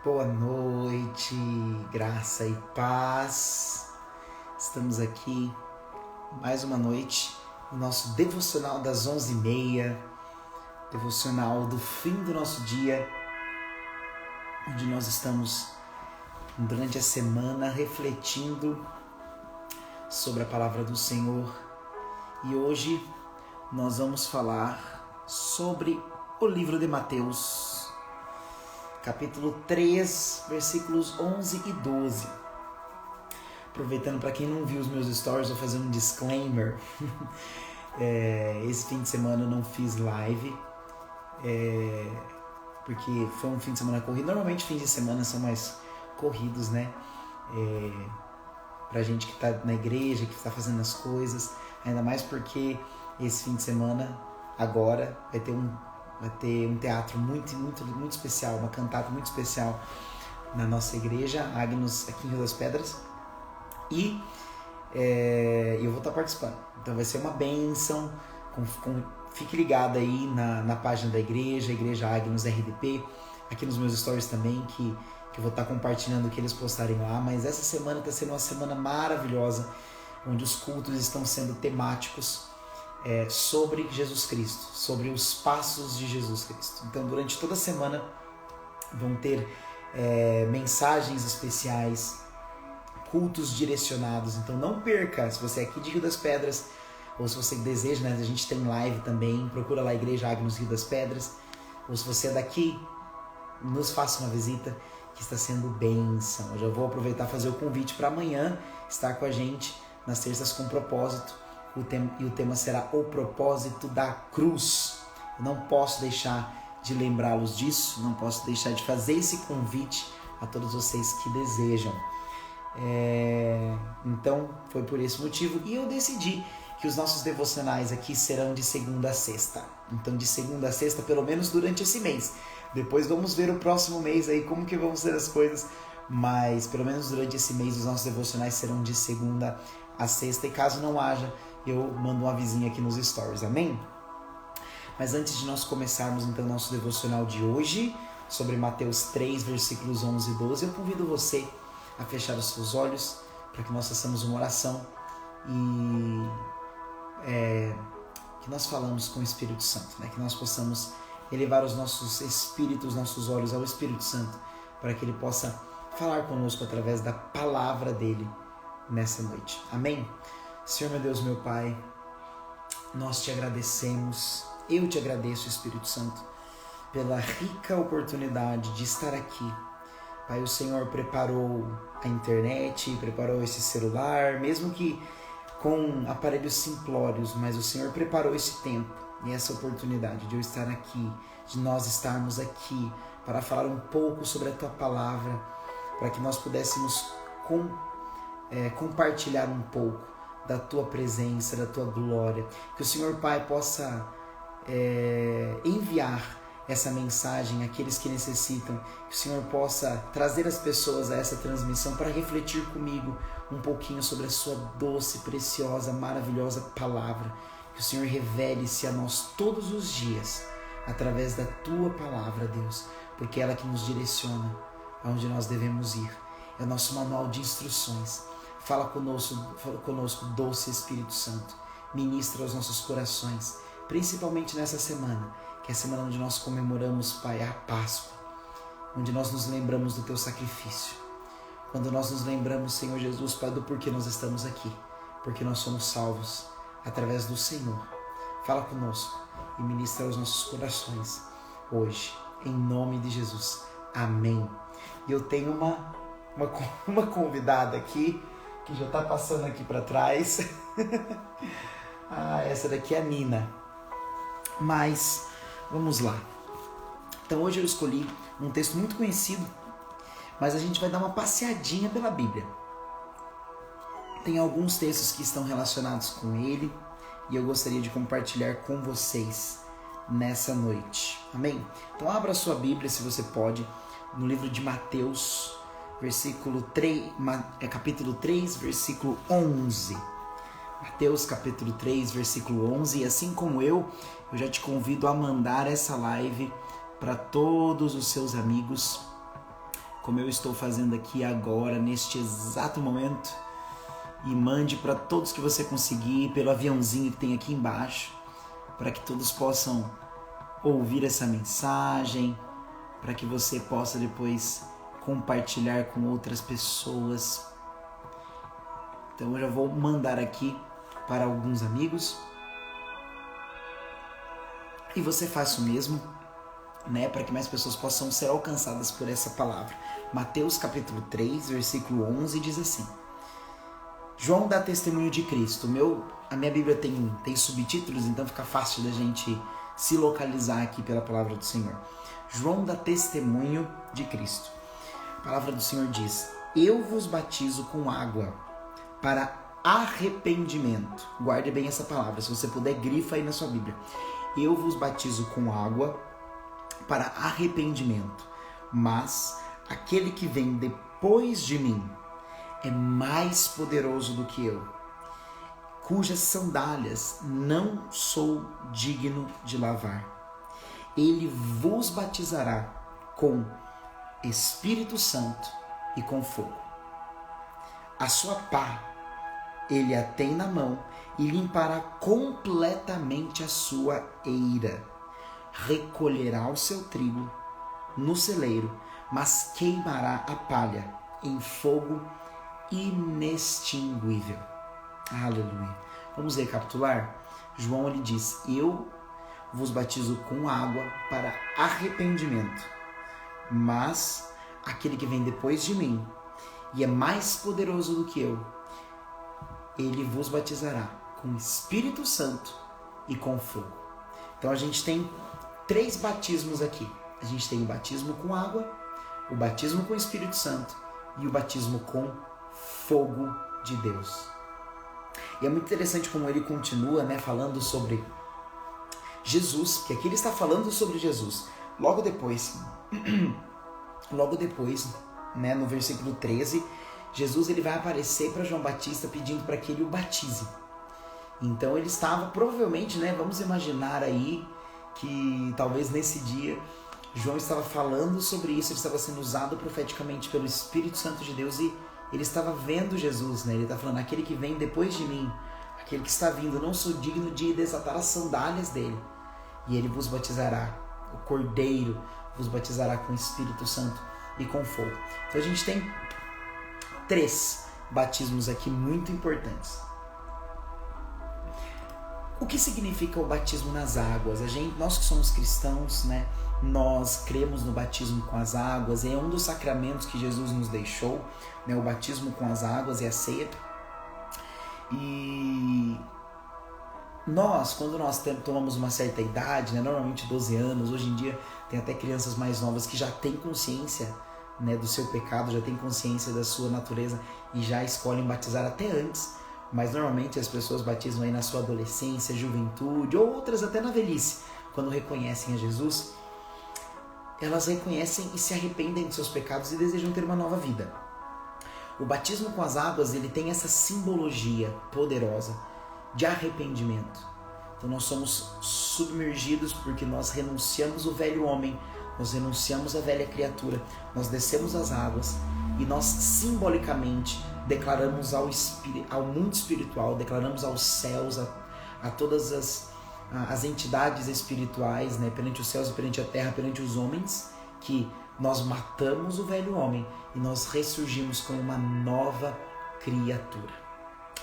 Boa noite, graça e paz. Estamos aqui mais uma noite no nosso devocional das 11h30, devocional do fim do nosso dia, onde nós estamos durante a semana refletindo sobre a palavra do Senhor. E hoje nós vamos falar sobre o livro de Mateus, capítulo 3, versículos 11 e 12. Aproveitando, para quem não viu os meus stories, vou fazer um disclaimer. Esse fim de semana eu não fiz live, porque foi um fim de semana corrido. Normalmente fins de semana são mais corridos, né? Pra gente que tá na igreja, que tá fazendo as coisas, ainda mais porque esse fim de semana agora vai ter um teatro muito especial, uma cantata muito especial na nossa igreja, Agnus, aqui em Rio das Pedras, e eu vou estar participando, então vai ser uma bênção. Fique ligado aí na página da igreja, Igreja Agnus RDP, aqui nos meus stories também, que eu vou estar compartilhando o que eles postarem lá. Mas essa semana está sendo uma semana maravilhosa, onde os cultos estão sendo temáticos sobre Jesus Cristo, sobre os passos de Jesus Cristo. Então, durante toda a semana vão ter mensagens especiais, cultos direcionados. Então, não perca. Se você é aqui de Rio das Pedras, ou se você deseja, né, a gente tem live também, procura lá a Igreja Agnus Rio das Pedras. Ou se você é daqui, nos faça uma visita, que está sendo bênção. Eu já vou aproveitar e fazer o convite para amanhã estar com a gente nas terças com propósito. O tema será o propósito da cruz. Eu não posso deixar de lembrá-los disso, não posso deixar de fazer esse convite a todos vocês que desejam. Então, foi por esse motivo, e eu decidi que os nossos devocionais aqui serão de segunda a sexta. Então, de segunda a sexta, pelo menos durante esse mês. Depois vamos ver o próximo mês aí, como que vão ser as coisas, mas pelo menos durante esse mês os nossos devocionais serão de segunda a sexta, e caso não haja, eu mando um avisinho aqui nos stories, amém? Mas antes de nós começarmos então o nosso devocional de hoje, sobre Mateus 3, versículos 11 e 12, eu convido você a fechar os seus olhos, para que nós façamos uma oração e que nós falamos com o Espírito Santo, né? Que nós possamos elevar os nossos espíritos, nossos olhos ao Espírito Santo, para que Ele possa falar conosco através da palavra dEle nessa noite. Amém? Senhor, meu Deus, meu Pai, nós te agradecemos, eu te agradeço, Espírito Santo, pela rica oportunidade de estar aqui. Pai, o Senhor preparou a internet, preparou esse celular, mesmo que com aparelhos simplórios, mas o Senhor preparou esse tempo e essa oportunidade de eu estar aqui, de nós estarmos aqui para falar um pouco sobre a Tua Palavra, para que nós pudéssemos compartilhar um pouco da Tua presença, da Tua glória. Que o Senhor Pai possa enviar essa mensagem àqueles que necessitam. Que o Senhor possa trazer as pessoas a essa transmissão para refletir comigo um pouquinho sobre a Sua doce, preciosa, maravilhosa palavra. Que o Senhor revele-se a nós todos os dias através da Tua palavra, Deus, porque é ela que nos direciona aonde nós devemos ir. É o nosso manual de instruções. Fala conosco, doce Espírito Santo. Ministra aos nossos corações, principalmente nessa semana, que é a semana onde nós comemoramos, Pai, a Páscoa, onde nós nos lembramos do Teu sacrifício. Quando nós nos lembramos, Senhor Jesus, Pai, do porquê nós estamos aqui, porque nós somos salvos através do Senhor. Fala conosco e ministra aos nossos corações hoje, em nome de Jesus. Amém. E eu tenho uma convidada aqui, que já está passando aqui para trás. Essa daqui é a Nina. Mas, vamos lá. Então hoje eu escolhi um texto muito conhecido, mas a gente vai dar uma passeadinha pela Bíblia. Tem alguns textos que estão relacionados com ele, e eu gostaria de compartilhar com vocês nessa noite. Amém? Então abra a sua Bíblia, se você pode, no livro de Mateus, capítulo 3, versículo 11. Mateus capítulo 3, versículo 11. E assim como eu já te convido a mandar essa live para todos os seus amigos, como eu estou fazendo aqui agora, neste exato momento, e mande para todos que você conseguir, pelo aviãozinho que tem aqui embaixo, para que todos possam ouvir essa mensagem, para que você possa depois compartilhar com outras pessoas. Então eu já vou mandar aqui para alguns amigos. E você faz o mesmo, né, para que mais pessoas possam ser alcançadas por essa palavra. Mateus capítulo 3, versículo 11 diz assim: João dá testemunho de Cristo. A minha Bíblia tem subtítulos, então fica fácil da gente se localizar aqui pela palavra do Senhor. João dá testemunho de Cristo. A palavra do Senhor diz: Eu vos batizo com água para arrependimento. Guarde bem essa palavra, se você puder, grifa aí na sua Bíblia. Eu vos batizo com água para arrependimento, mas aquele que vem depois de mim é mais poderoso do que eu, cujas sandálias não sou digno de lavar. Ele vos batizará com Espírito Santo e com fogo. A sua pá ele a tem na mão e limpará completamente a sua eira. Recolherá o seu trigo no celeiro, mas queimará a palha em fogo inextinguível. Aleluia. Vamos recapitular? João ele diz: Eu vos batizo com água para arrependimento, mas aquele que vem depois de mim e é mais poderoso do que eu, ele vos batizará com Espírito Santo e com fogo. Então a gente tem 3 batismos aqui. A gente tem o batismo com água, o batismo com o Espírito Santo e o batismo com fogo de Deus. E é muito interessante como ele continua, né, falando sobre Jesus, que aqui ele está falando sobre Jesus. Logo depois, né, no versículo 13, Jesus ele vai aparecer para João Batista pedindo para que ele o batize. Então ele estava provavelmente, né, vamos imaginar aí que talvez nesse dia João estava falando sobre isso, ele estava sendo usado profeticamente pelo Espírito Santo de Deus e ele estava vendo Jesus, né? Ele está falando: aquele que vem depois de mim, aquele que está vindo, não sou digno de desatar as sandálias dele. E ele vos batizará, o Cordeiro vos batizará com o Espírito Santo e com fogo. Então a gente tem 3 batismos aqui muito importantes. O que significa o batismo nas águas? Nós que somos cristãos, né, nós cremos no batismo com as águas, é um dos sacramentos que Jesus nos deixou, né, o batismo com as águas e a ceia. E nós, quando nós tomamos uma certa idade, né, normalmente 12 anos, hoje em dia tem até crianças mais novas que já têm consciência, né, do seu pecado, já têm consciência da sua natureza e já escolhem batizar até antes. Mas normalmente as pessoas batizam aí na sua adolescência, juventude, ou outras até na velhice, quando reconhecem a Jesus. Elas reconhecem e se arrependem de seus pecados e desejam ter uma nova vida. O batismo com as águas, ele tem essa simbologia poderosa de arrependimento. Então nós somos submergidos porque nós renunciamos o velho homem, nós renunciamos a velha criatura, nós descemos as águas e nós simbolicamente declaramos ao mundo espiritual, declaramos aos céus, a todas as entidades espirituais, né, perante os céus e perante a terra, perante os homens, que nós matamos o velho homem e nós ressurgimos como uma nova criatura.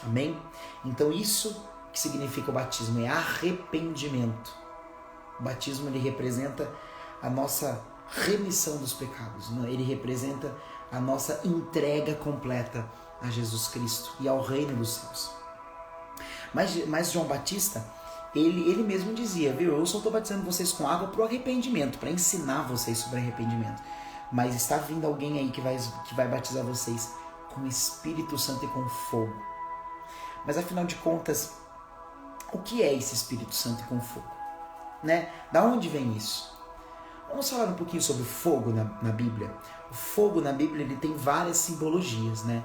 Amém? Então isso que significa o batismo é arrependimento. O batismo ele representa a nossa remissão dos pecados, né? Ele representa a nossa entrega completa a Jesus Cristo e ao reino dos céus. Mas João Batista, ele mesmo dizia, viu, eu só estou batizando vocês com água para o arrependimento, para ensinar vocês sobre arrependimento. Mas está vindo alguém aí que vai batizar vocês com Espírito Santo e com fogo. Mas afinal de contas, o que é esse Espírito Santo e com fogo? Né? Da onde vem isso? Vamos falar um pouquinho sobre o fogo na Bíblia. O fogo na Bíblia ele tem várias simbologias, né?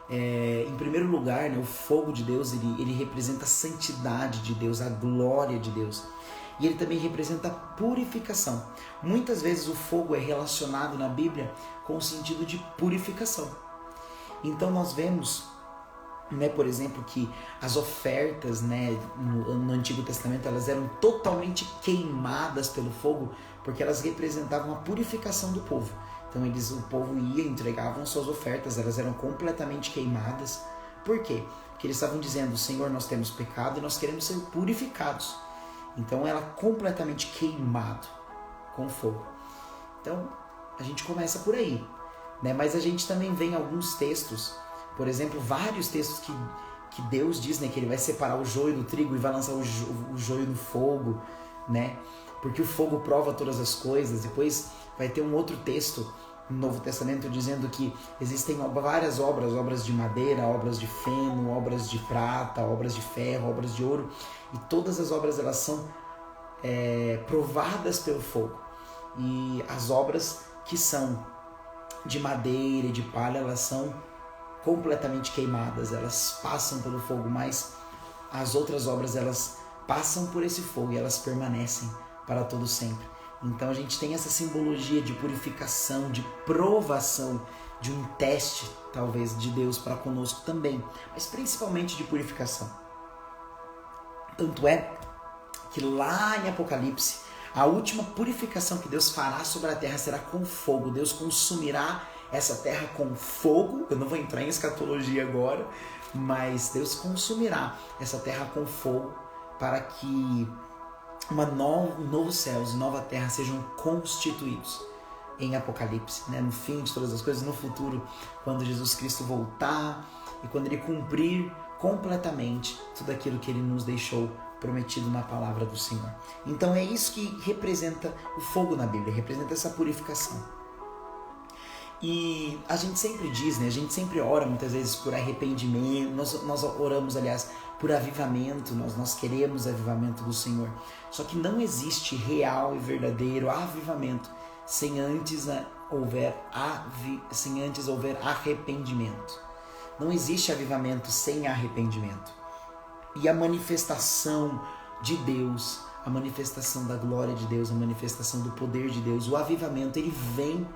Em primeiro lugar, né, o fogo de Deus ele representa a santidade de Deus, a glória de Deus. e ele também representa purificação. Muitas vezes o fogo é relacionado na Bíblia com o sentido de purificação. Então nós vemos, por exemplo, que as ofertas, no Antigo Testamento, elas eram totalmente queimadas pelo fogo, porque elas representavam a purificação do povo. Então o povo ia, entregavam suas ofertas, elas eram completamente queimadas. Por quê? Porque eles estavam dizendo: Senhor, nós temos pecado e nós queremos ser purificados. Então ela completamente queimado com fogo. Então a gente começa por aí, mas a gente também vê em alguns textos, por exemplo, vários textos que Deus diz, que ele vai separar o joio do trigo e vai lançar o joio no fogo, porque o fogo prova todas as coisas. Depois vai ter um outro texto no Novo Testamento dizendo que existem várias obras de madeira, obras de feno, obras de prata, obras de ferro, obras de ouro, e todas as obras elas são provadas pelo fogo. E as obras que são de madeira e de palha, elas são completamente queimadas, elas passam pelo fogo, mas as outras obras elas passam por esse fogo e elas permanecem para todo sempre. Então a gente tem essa simbologia de purificação, de provação, de um teste talvez de Deus para conosco também, mas principalmente de purificação. Tanto é que lá em Apocalipse, a última purificação que Deus fará sobre a terra será com fogo. Deus consumirá essa terra com fogo. Eu não vou entrar em escatologia agora, mas Deus consumirá essa terra com fogo para que novos céus e nova terra sejam constituídos em Apocalipse, no fim de todas as coisas, no futuro, quando Jesus Cristo voltar e quando ele cumprir completamente tudo aquilo que ele nos deixou prometido na palavra do Senhor. Então é isso que representa o fogo na Bíblia, representa essa purificação. E a gente sempre diz, a gente sempre ora muitas vezes por arrependimento, nós oramos, aliás, por avivamento, nós queremos avivamento do Senhor. Só que não existe real e verdadeiro avivamento sem antes houver arrependimento. Não existe avivamento sem arrependimento. E a manifestação de Deus, a manifestação da glória de Deus, a manifestação do poder de Deus, o avivamento, ele vem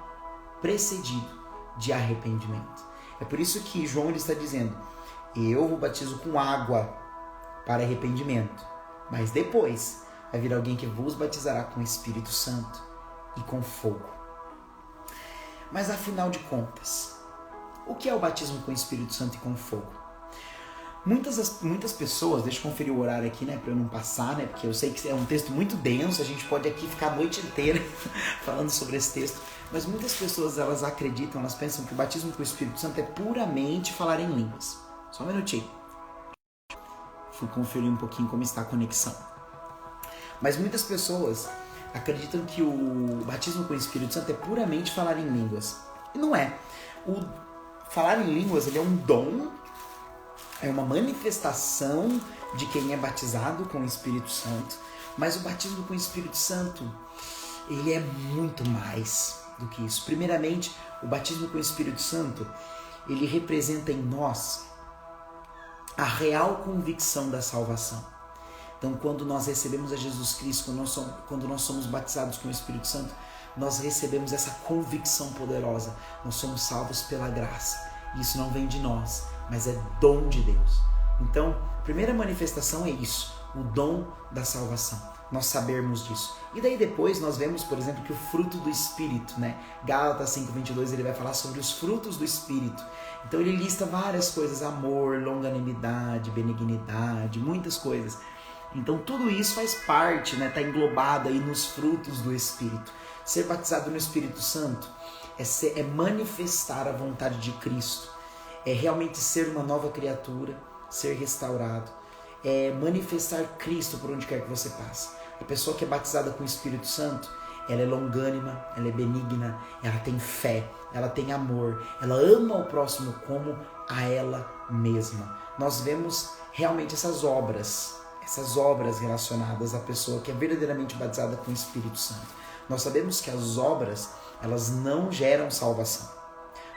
precedido de arrependimento. É por isso que João ele está dizendo: eu vos batizo com água para arrependimento, mas depois vai vir alguém que vos batizará com o Espírito Santo e com fogo. Mas afinal de contas, o que é o batismo com o Espírito Santo e com fogo? Muitas pessoas, deixa eu conferir o horário aqui, para eu não passar, porque eu sei que é um texto muito denso, a gente pode aqui ficar a noite inteira falando sobre esse texto, mas muitas pessoas, elas acreditam, elas pensam que o batismo com o Espírito Santo é puramente falar em línguas. Só um minutinho. Fui conferir um pouquinho como está a conexão. Mas muitas pessoas acreditam que o batismo com o Espírito Santo é puramente falar em línguas. E não é. O falar em línguas, ele é um dom, é uma manifestação de quem é batizado com o Espírito Santo. Mas o batismo com o Espírito Santo, ele é muito mais do que isso. Primeiramente, o batismo com o Espírito Santo, ele representa em nós a real convicção da salvação. Então, quando nós recebemos a Jesus Cristo, quando nós somos batizados com o Espírito Santo, nós recebemos essa convicção poderosa. Nós somos salvos pela graça. Isso não vem de nós, mas é dom de Deus. Então, a primeira manifestação é isso, o dom da salvação. Nós sabermos disso. E daí depois nós vemos, por exemplo, que o fruto do Espírito, Gálatas 5:22, ele vai falar sobre os frutos do Espírito. Então ele lista várias coisas, amor, longanimidade, benignidade, muitas coisas. Então tudo isso faz parte, está englobado aí nos frutos do Espírito. Ser batizado no Espírito Santo é manifestar a vontade de Cristo, é realmente ser uma nova criatura, ser restaurado, é manifestar Cristo por onde quer que você passe. A pessoa que é batizada com o Espírito Santo, ela é longânima, ela é benigna, ela tem fé, ela tem amor, ela ama o próximo como a ela mesma. Nós vemos realmente essas obras relacionadas à pessoa que é verdadeiramente batizada com o Espírito Santo. Nós sabemos que as obras, elas não geram salvação,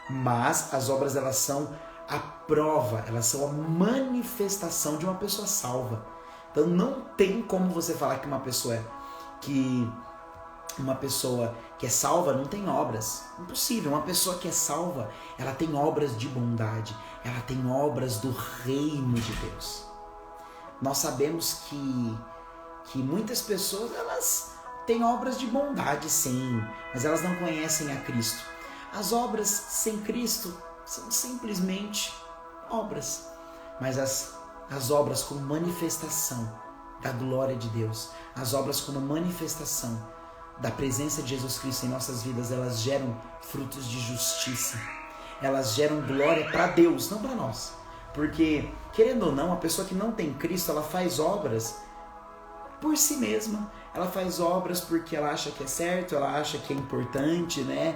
mas as obras, elas são a prova, elas são a manifestação de uma pessoa salva. Então não tem como você falar que uma pessoa que uma pessoa que é salva não tem obras. Impossível. Uma pessoa que é salva, ela tem obras de bondade, ela tem obras do reino de Deus. Nós sabemos que muitas pessoas, elas têm obras de bondade, sim, mas elas não conhecem a Cristo. As obras sem Cristo são simplesmente obras, mas as obras como manifestação da glória de Deus, as obras como manifestação da presença de Jesus Cristo em nossas vidas, elas geram frutos de justiça, elas geram glória para Deus, não para nós. Porque, querendo ou não, a pessoa que não tem Cristo, ela faz obras por si mesma, ela faz obras porque ela acha que é certo, ela acha que é importante, né?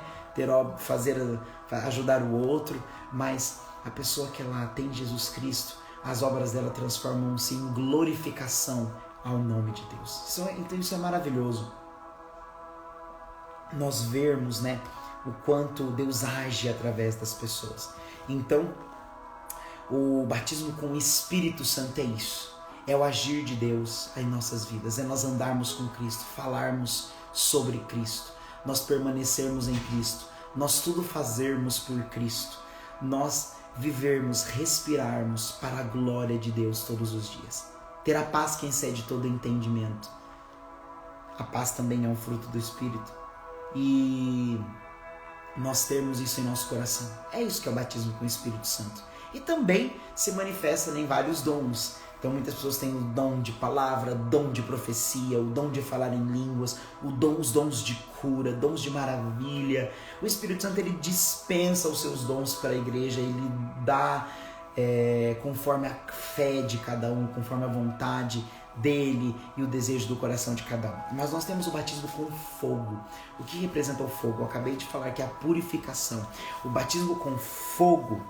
Ajudar o outro, mas a pessoa que ela tem Jesus Cristo, as obras dela transformam-se em glorificação ao nome de Deus. Então isso é maravilhoso. Nós vermos, né, o quanto Deus age através das pessoas. Então, o batismo com o Espírito Santo é isso. É o agir de Deus em nossas vidas. É nós andarmos com Cristo, falarmos sobre Cristo, nós permanecermos em Cristo, nós tudo fazermos por Cristo, nós vivermos, respirarmos para a glória de Deus todos os dias. Ter a paz que excede todo entendimento. A paz também é um fruto do Espírito. E nós termos isso em nosso coração. É isso que é o batismo com o Espírito Santo. E também se manifesta em vários dons. Então muitas pessoas têm o dom de palavra, dom de profecia, o dom de falar em línguas, os dons de cura, dons de maravilha. O Espírito Santo, ele dispensa os seus dons para a igreja, ele dá conforme a fé de cada um, conforme a vontade dele e o desejo do coração de cada um. Mas nós temos o batismo com fogo. O que representa o fogo? Eu acabei de falar que é a purificação. O batismo com fogo,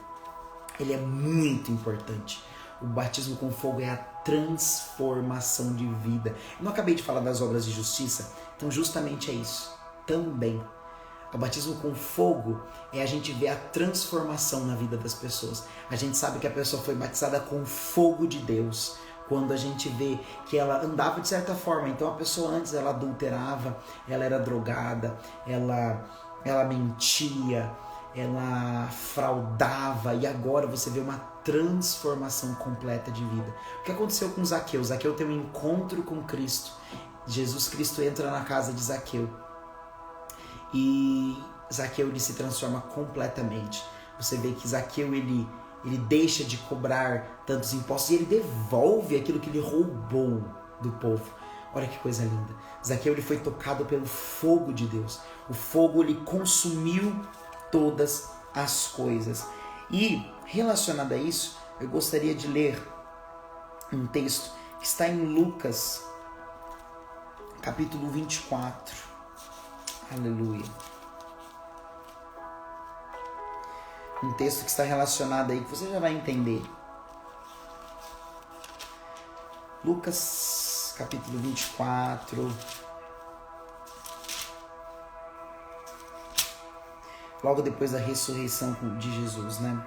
ele é muito importante. O batismo com fogo é a transformação de vida. Eu não acabei de falar das obras de justiça? Então justamente é isso. Também. O batismo com fogo é a gente ver a transformação na vida das pessoas. A gente sabe que a pessoa foi batizada com o fogo de Deus. Quando a gente vê que ela andava de certa forma. Então a pessoa antes, ela adulterava, ela era drogada, ela mentia, ela fraudava, e agora você vê uma transformação completa de vida. O que aconteceu com Zaqueu? Zaqueu tem um encontro com Cristo. Jesus Cristo entra na casa de Zaqueu e Zaqueu, ele se transforma completamente. Você vê que Zaqueu, ele deixa de cobrar tantos impostos e ele devolve aquilo que ele roubou do povo. Olha que coisa linda. Zaqueu, ele foi tocado pelo fogo de Deus. O fogo, ele consumiu todas as coisas. E relacionado a isso, eu gostaria de ler um texto que está em Lucas, capítulo 24. Aleluia. Um texto que está relacionado aí, que você já vai entender. Lucas, capítulo 24. Logo depois da ressurreição de Jesus, né?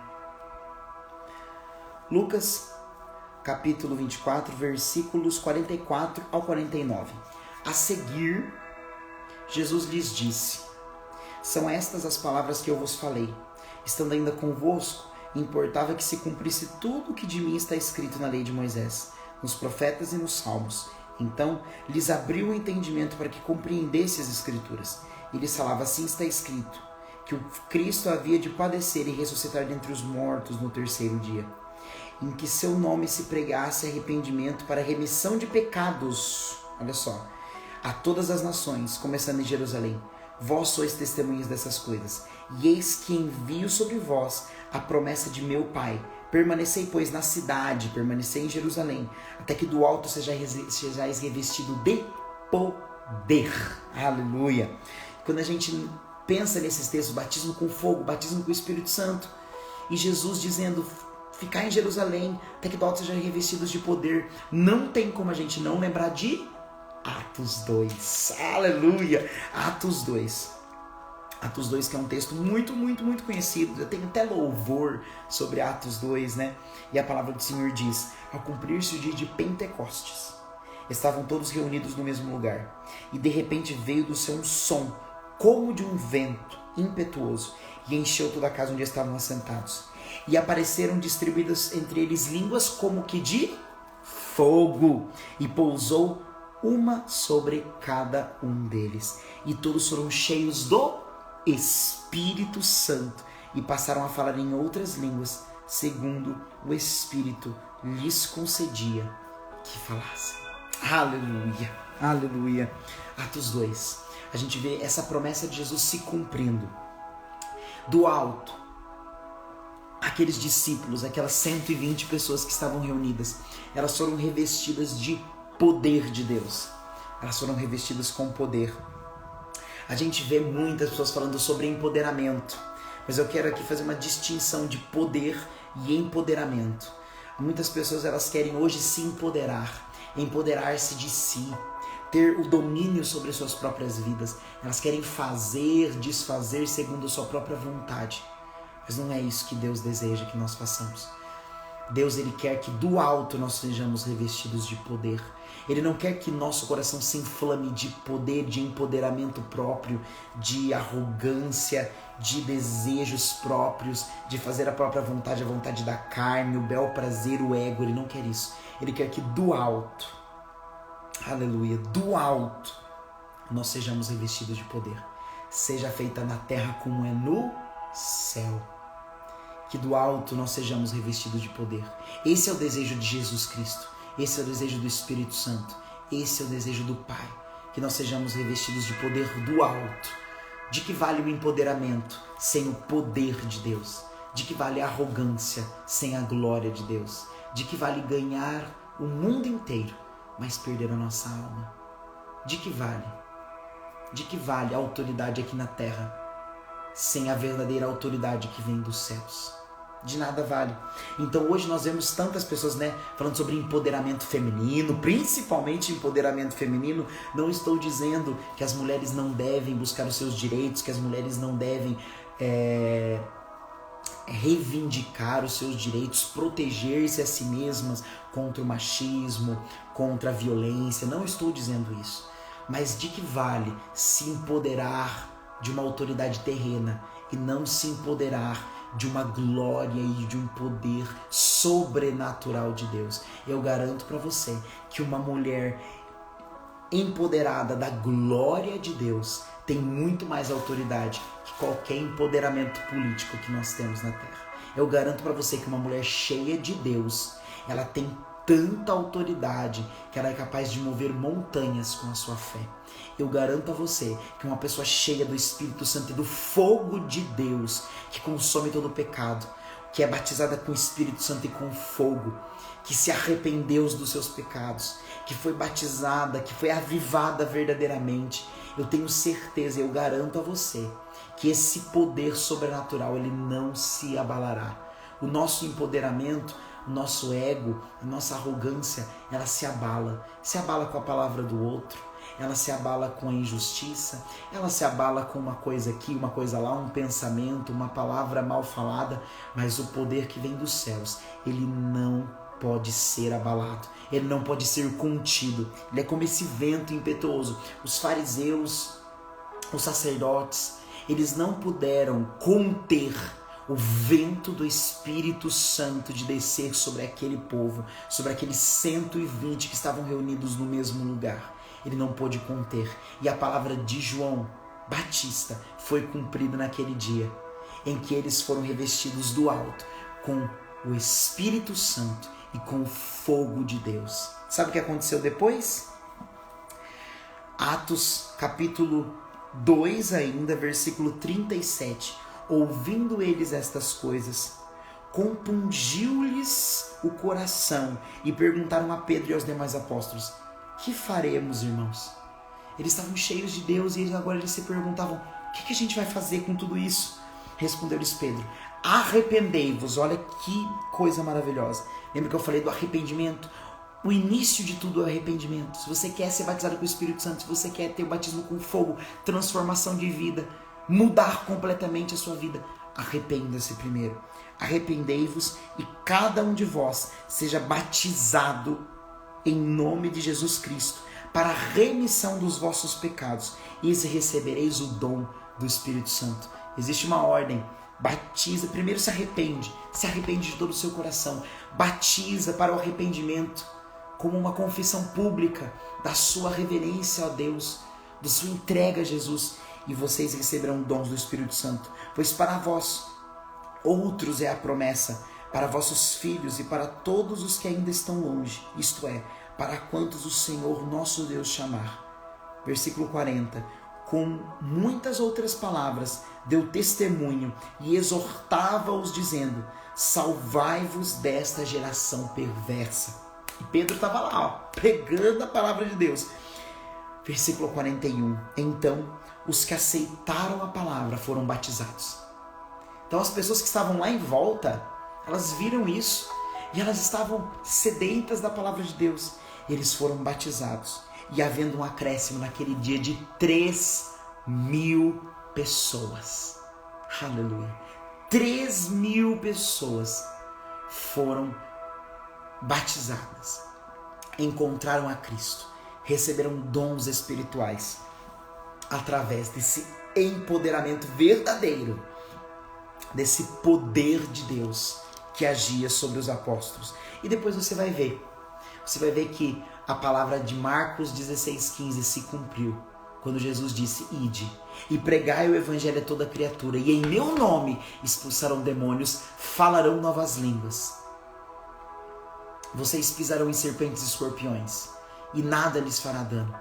Lucas, capítulo 24, versículos 44 ao 49. A seguir, Jesus lhes disse: são estas as palavras que eu vos falei. Estando ainda convosco, importava que se cumprisse tudo o que de mim está escrito na lei de Moisés, nos profetas e nos salmos. Então lhes abriu o entendimento para que compreendesse as Escrituras. E lhes falava: assim está escrito, que o Cristo havia de padecer e ressuscitar dentre os mortos no terceiro dia, em que seu nome se pregasse arrependimento para remissão de pecados, olha só, a todas as nações, começando em Jerusalém. Vós sois testemunhas dessas coisas, e eis que envio sobre vós a promessa de meu Pai. Permanecei, pois, na cidade, permanecei em Jerusalém, até que do alto sejais revestido de poder. Aleluia! Quando a gente pensa nesses textos, batismo com fogo, batismo com o Espírito Santo, e Jesus dizendo: ficar em Jerusalém, até que do alto sejam revestidos de poder, não tem como a gente não lembrar de Atos 2. Aleluia! Atos 2. Atos 2, que é um texto muito, muito, muito conhecido. Eu tenho até louvor sobre Atos 2, né? E a palavra do Senhor diz: ao cumprir-se o dia de Pentecostes, estavam todos reunidos no mesmo lugar. E de repente veio do céu um som, como de um vento impetuoso, e encheu toda a casa onde estavam assentados. E apareceram distribuídas entre eles línguas como que de fogo, e pousou uma sobre cada um deles. E todos foram cheios do Espírito Santo, e passaram a falar em outras línguas, segundo o Espírito lhes concedia que falassem. Aleluia, aleluia. Atos 2, a gente vê essa promessa de Jesus se cumprindo. Do alto, aqueles discípulos, aquelas 120 pessoas que estavam reunidas, elas foram revestidas de poder de Deus. Elas foram revestidas com poder. A gente vê muitas pessoas falando sobre empoderamento, mas eu quero aqui fazer uma distinção de poder e empoderamento. Muitas pessoas, elas querem hoje se empoderar, empoderar-se de si, ter o domínio sobre suas próprias vidas. Elas querem fazer, desfazer segundo a sua própria vontade. Mas não é isso que Deus deseja que nós façamos. Deus, Ele quer que do alto nós sejamos revestidos de poder. Ele não quer que nosso coração se inflame de poder, de empoderamento próprio, de arrogância, de desejos próprios, de fazer a própria vontade, a vontade da carne, o bel prazer, o ego. Ele não quer isso. Ele quer que do alto, aleluia, do alto, nós sejamos revestidos de poder. Seja feita na terra como é no céu. Que do alto nós sejamos revestidos de poder. Esse é o desejo de Jesus Cristo. Esse é o desejo do Espírito Santo. Esse é o desejo do Pai. Que nós sejamos revestidos de poder do alto. De que vale o empoderamento sem o poder de Deus? De que vale a arrogância sem a glória de Deus? De que vale ganhar o mundo inteiro, mas perder a nossa alma? De que vale? De que vale a autoridade aqui na terra sem a verdadeira autoridade que vem dos céus? De nada vale. Então hoje nós vemos tantas pessoas, falando sobre empoderamento feminino, principalmente empoderamento feminino. Não estou dizendo que as mulheres não devem buscar os seus direitos, que as mulheres não devem reivindicar os seus direitos, proteger-se a si mesmas contra o machismo, contra a violência. Não estou dizendo isso. Mas de que vale se empoderar de uma autoridade terrena e não se empoderar de uma glória e de um poder sobrenatural de Deus? Eu garanto para você que uma mulher empoderada da glória de Deus tem muito mais autoridade que qualquer empoderamento político que nós temos na terra. Eu garanto para você que uma mulher cheia de Deus, ela tem tanta autoridade que ela é capaz de mover montanhas com a sua fé. Eu garanto a você que uma pessoa cheia do Espírito Santo e do fogo de Deus, que consome todo o pecado, que é batizada com o Espírito Santo e com fogo, que se arrependeu dos seus pecados, que foi batizada, que foi avivada verdadeiramente, eu tenho certeza, eu garanto a você que esse poder sobrenatural, ele não se abalará. O nosso empoderamento, o nosso ego, a nossa arrogância, ela se abala com a palavra do outro, ela se abala com a injustiça, ela se abala com uma coisa aqui, uma coisa lá, um pensamento, uma palavra mal falada, mas o poder que vem dos céus, ele não pode ser abalado, ele não pode ser contido, ele é como esse vento impetuoso. Os fariseus, os sacerdotes, eles não puderam conter o vento do Espírito Santo de descer sobre aquele povo, sobre aqueles 120 que estavam reunidos no mesmo lugar. Ele não pôde conter. E a palavra de João Batista foi cumprida naquele dia, em que eles foram revestidos do alto com o Espírito Santo e com o fogo de Deus. Sabe o que aconteceu depois? Atos capítulo 2 ainda, versículo 37. Ouvindo eles estas coisas, compungiu-lhes o coração e perguntaram a Pedro e aos demais apóstolos: que faremos, irmãos? Eles estavam cheios de Deus e agora eles se perguntavam: o que a gente vai fazer com tudo isso? Respondeu-lhes Pedro: arrependei-vos. Olha que coisa maravilhosa. Lembra que eu falei do arrependimento? O início de tudo é o arrependimento. Se você quer ser batizado com o Espírito Santo, se você quer ter o batismo com fogo, transformação de vida, mudar completamente a sua vida, arrependa-se primeiro. Arrependei-vos e cada um de vós seja batizado em nome de Jesus Cristo, para a remissão dos vossos pecados, e recebereis o dom do Espírito Santo. Existe uma ordem: batiza, primeiro se arrepende de todo o seu coração, batiza para o arrependimento, como uma confissão pública da sua reverência a Deus, da sua entrega a Jesus, e vocês receberão dons do Espírito Santo, pois para vós outros é a promessa, para vossos filhos e para todos os que ainda estão longe, isto é, para quantos o Senhor nosso Deus chamar. Versículo 40. Com muitas outras palavras deu testemunho e exortava-os dizendo: salvai-vos desta geração perversa. E Pedro estava lá, pregando a palavra de Deus. Versículo 41. Então os que aceitaram a palavra foram batizados. Então as pessoas que estavam lá em volta, elas viram isso e elas estavam sedentas da palavra de Deus. Eles foram batizados. E havendo um acréscimo naquele dia de 3.000 pessoas. Aleluia. 3.000 pessoas foram batizadas. Encontraram a Cristo. Receberam dons espirituais. Através desse empoderamento verdadeiro. Desse poder de Deus que agia sobre os apóstolos. E depois você vai ver que a palavra de Marcos 16,15 se cumpriu. Quando Jesus disse: ide e pregai o evangelho a toda criatura, e em meu nome expulsarão demônios, falarão novas línguas. Vocês pisarão em serpentes e escorpiões, e nada lhes fará dano.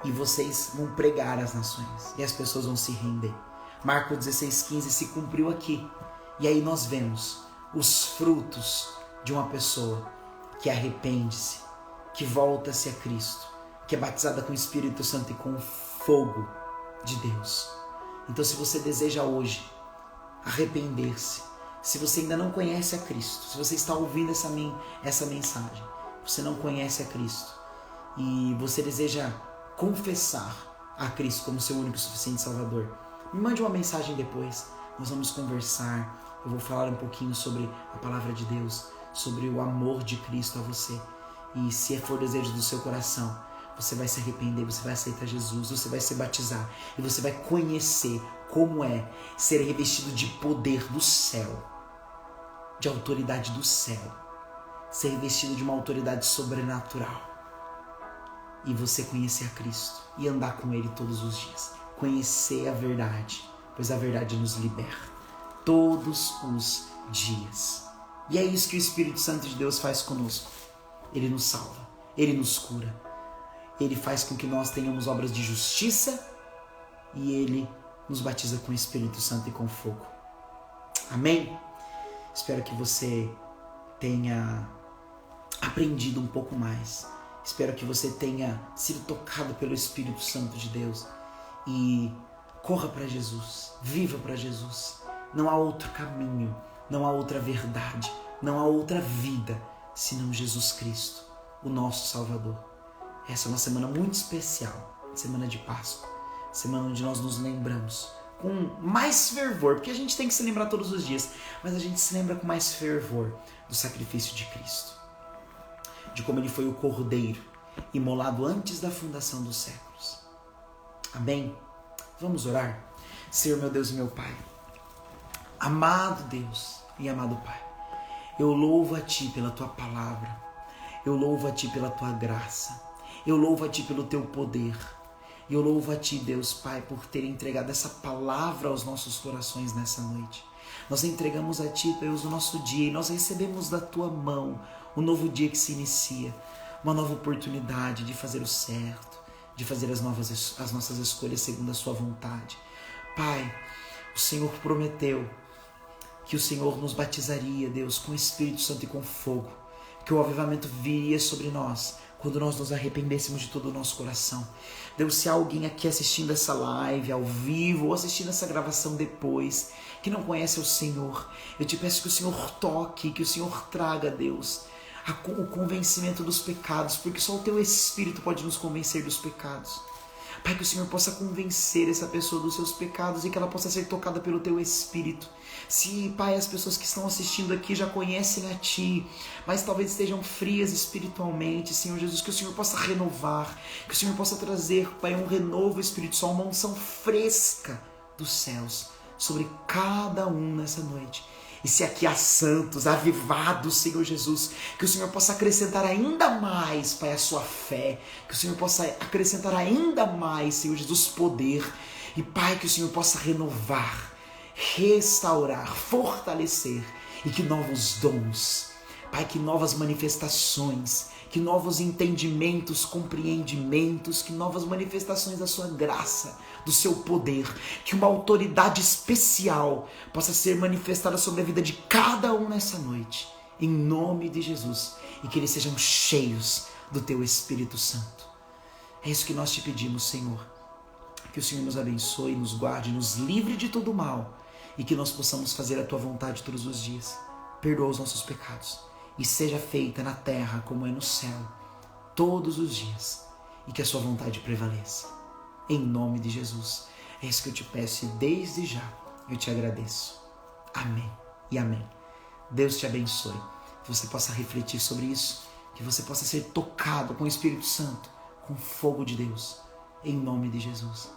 E vocês vão pregar às nações, e as pessoas vão se render. Marcos 16,15 se cumpriu aqui. E aí nós vemos os frutos de uma pessoa que arrepende-se, que volta-se a Cristo, que é batizada com o Espírito Santo e com o fogo de Deus. Então, se você deseja hoje arrepender-se, se você ainda não conhece a Cristo, se você está ouvindo essa mensagem, você não conhece a Cristo e você deseja confessar a Cristo como seu único e suficiente Salvador, me mande uma mensagem depois, nós vamos conversar, eu vou falar um pouquinho sobre a palavra de Deus, sobre o amor de Cristo a você. E se for desejo do seu coração, você vai se arrepender, você vai aceitar Jesus, você vai se batizar e você vai conhecer como é ser revestido de poder do céu, de autoridade do céu, ser revestido de uma autoridade sobrenatural e você conhecer a Cristo e andar com Ele todos os dias, conhecer a verdade, pois a verdade nos liberta todos os dias. E é isso que o Espírito Santo de Deus faz conosco. Ele nos salva, Ele nos cura, Ele faz com que nós tenhamos obras de justiça e Ele nos batiza com o Espírito Santo e com fogo. Amém? Espero que você tenha aprendido um pouco mais. Espero que você tenha sido tocado pelo Espírito Santo de Deus e corra para Jesus, viva para Jesus. Não há outro caminho, não há outra verdade, não há outra vida senão Jesus Cristo, o nosso Salvador. Essa é uma semana muito especial, semana de Páscoa, semana onde nós nos lembramos com mais fervor, porque a gente tem que se lembrar todos os dias, mas a gente se lembra com mais fervor do sacrifício de Cristo, de como Ele foi o Cordeiro imolado antes da fundação dos séculos. Amém? Vamos orar? Senhor, meu Deus e meu Pai, amado Deus e amado Pai, eu louvo a Ti pela Tua palavra, eu louvo a Ti pela Tua graça, eu louvo a Ti pelo Teu poder, eu louvo a Ti, Deus Pai, por ter entregado essa palavra aos nossos corações nessa noite. Nós entregamos a Ti, Deus, o nosso dia e nós recebemos da Tua mão um novo dia que se inicia, uma nova oportunidade de fazer o certo, de fazer as nossas escolhas segundo a Sua vontade. Pai, o Senhor prometeu que o Senhor nos batizaria, Deus, com o Espírito Santo e com fogo, que o avivamento viria sobre nós quando nós nos arrependêssemos de todo o nosso coração. Deus, se há alguém aqui assistindo essa live ao vivo ou assistindo essa gravação depois, que não conhece o Senhor, eu te peço que o Senhor toque, que o Senhor traga, Deus, o convencimento dos pecados, porque só o Teu Espírito pode nos convencer dos pecados. Pai, que o Senhor possa convencer essa pessoa dos seus pecados e que ela possa ser tocada pelo Teu Espírito. Se, Pai, as pessoas que estão assistindo aqui já conhecem a Ti, mas talvez estejam frias espiritualmente, Senhor Jesus, que o Senhor possa renovar, que o Senhor possa trazer, Pai, um renovo espiritual, uma unção fresca dos céus sobre cada um nessa noite. E se aqui há santos, avivados, Senhor Jesus, que o Senhor possa acrescentar ainda mais, Pai, a sua fé, que o Senhor possa acrescentar ainda mais, Senhor Jesus, poder, e Pai, que o Senhor possa renovar, restaurar, fortalecer, e que novos dons, Pai, que novas manifestações, que novos entendimentos, compreendimentos, que novas manifestações da sua graça, do seu poder, que uma autoridade especial possa ser manifestada sobre a vida de cada um nessa noite, em nome de Jesus, e que eles sejam cheios do Teu Espírito Santo. É isso que nós te pedimos, Senhor, que o Senhor nos abençoe, nos guarde, nos livre de todo mal, e que nós possamos fazer a Tua vontade todos os dias. Perdoa os nossos pecados, e seja feita na terra como é no céu, todos os dias, e que a sua vontade prevaleça. Em nome de Jesus, é isso que eu te peço e desde já eu te agradeço. Amém e amém. Deus te abençoe, que você possa refletir sobre isso, que você possa ser tocado com o Espírito Santo, com o fogo de Deus, em nome de Jesus.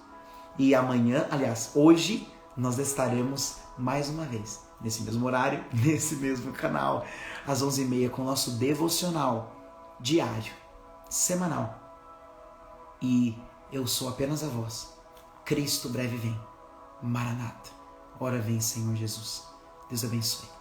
E amanhã, aliás, hoje, nós estaremos mais uma vez, nesse mesmo horário, nesse mesmo canal, às 11h30, com o nosso devocional diário, semanal. E eu sou apenas a voz. Cristo breve vem. Maranata. Ora vem, Senhor Jesus. Deus abençoe.